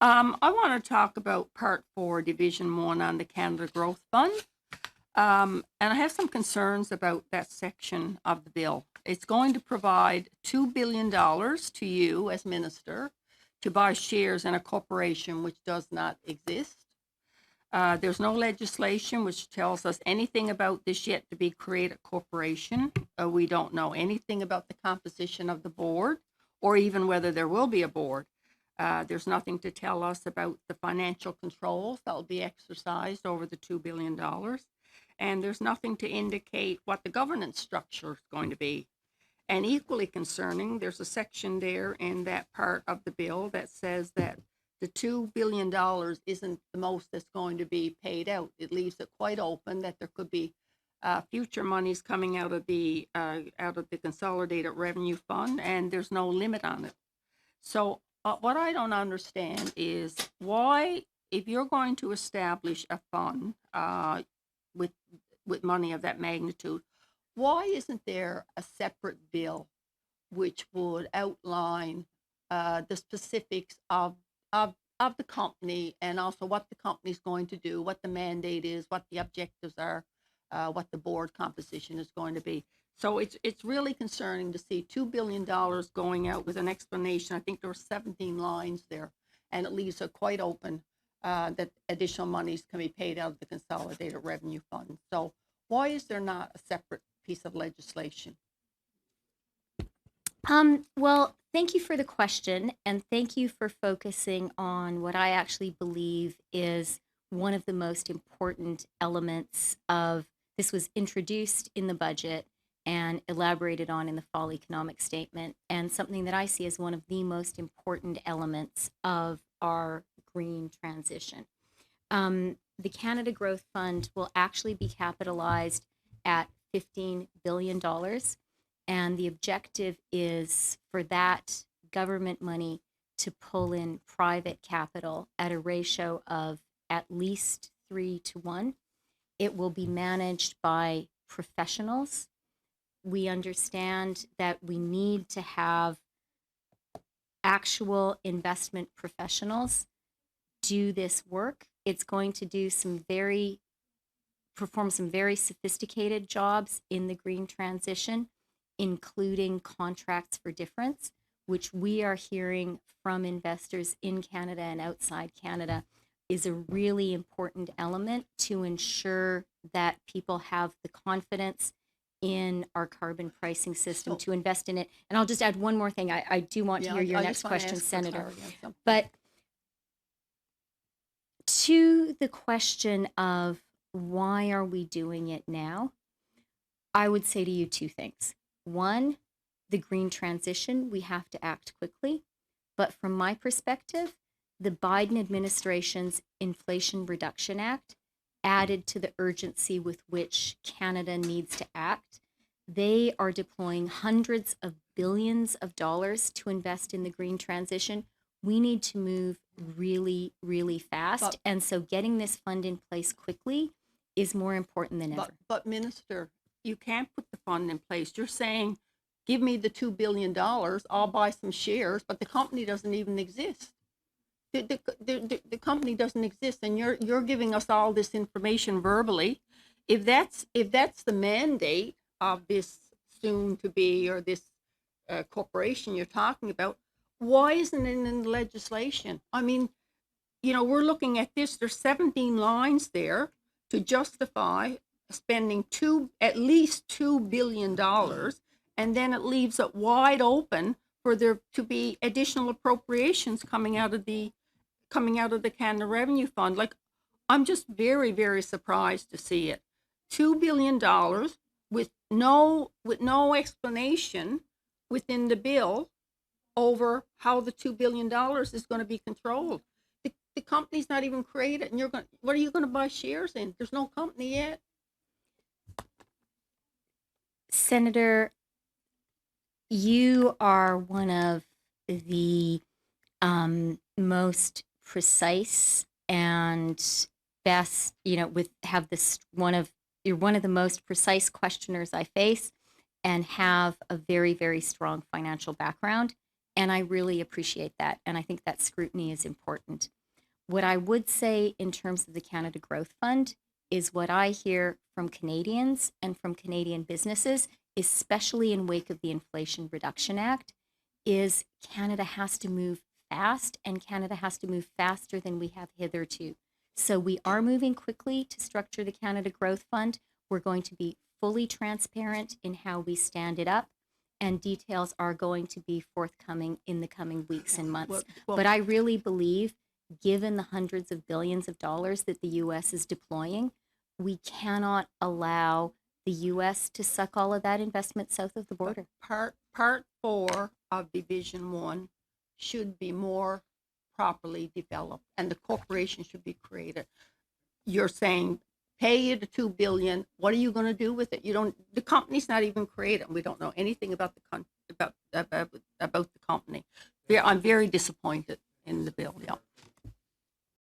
I want to talk about Part 4, Division 1 on the Canada Growth Fund. And I have some concerns about that section of the bill. It's going to provide $2 billion to you as minister to buy shares in a corporation which does not exist. There's no legislation which tells us anything about this yet to be created corporation. We don't know anything about the composition of the board or even whether there will be a board. There's nothing to tell us about the financial controls that will be exercised over the $2 billion. And there's nothing to indicate what the governance structure is going to be. And equally concerning, there's a section there in that part of the bill that says that the $2 billion isn't the most that's going to be paid out. It leaves it quite open that there could be future monies coming out of the Consolidated Revenue Fund, and there's no limit on it. So what I don't understand is why, if you're going to establish a fund with money of that magnitude, why isn't there a separate bill which would outline the specifics of the company and also what the company's going to do, what the mandate is, what the objectives are, what the board composition is going to be. So it's really concerning to see $2 billion going out with an explanation. I think there were 17 lines there, and it leaves it quite open that additional monies can be paid out of the Consolidated Revenue Fund. So why is there not a separate piece of legislation? Well, thank you for the question, and thank you for focusing on what I actually believe is one of the most important elements of this. Was introduced in the budget and elaborated on in the fall economic statement, and something that I see as one of the most important elements of our green transition. The Canada Growth Fund will actually be capitalized at $15 billion. And the objective is for that government money to pull in private capital at a ratio of at least 3-1. It will be managed by professionals. We understand that we need to have actual investment professionals do this work. It's going to do perform some very sophisticated jobs in the green transition, including contracts for difference, which we are hearing from investors in Canada and outside Canada is a really important element to ensure that people have the confidence in our carbon pricing system to invest in it. And I'll just add one more thing. I do want to hear your next question, Senator. But to the question of why are we doing it now, I would say to you two things. One, the green transition, we have to act quickly. But from my perspective, the Biden administration's Inflation Reduction Act added to the urgency with which Canada needs to act. They are deploying hundreds of billions of dollars to invest in the green transition. We need to move really, really fast. And so getting this fund in place quickly is more important than ever. But Minister, you can't put the fund in place. You're saying, give me the $2 billion, I'll buy some shares, but the company doesn't even exist. The company doesn't exist, and you're giving us all this information verbally. If that's the mandate of this soon to be, or this corporation you're talking about, why isn't it in the legislation? I mean, we're looking at this. There's 17 lines there to justify spending at least $2 billion, and then it leaves it wide open for there to be additional appropriations coming out of the Canada Revenue Fund. Like, I'm just very, very surprised to see it. $2 billion with no explanation within the bill over how the $2 billion is going to be controlled. The company's not even created, and what are you going to buy shares in? There's no company yet. Senator, you are one of the most precise and best, you're one of the most precise questioners I face, and have a very, very strong financial background. And I really appreciate that. And I think that scrutiny is important. What I would say in terms of the Canada Growth Fund is what I hear from Canadians and from Canadian businesses, especially in wake of the Inflation Reduction Act, is Canada has to move fast, and Canada has to move faster than we have hitherto. So we are moving quickly to structure the Canada Growth Fund. We're going to be fully transparent in how we stand it up, and details are going to be forthcoming in the coming weeks and months. But I really believe, given the hundreds of billions of dollars that the U.S. is deploying, we cannot allow the U.S. to suck all of that investment south of the border. Part 4 of Division 1 should be more properly developed, and the corporation should be created. You're saying pay you the $2 billion. What are you going to do with it? You don't. The company's not even created. We don't know anything about the company. I'm very disappointed in the bill. Yeah.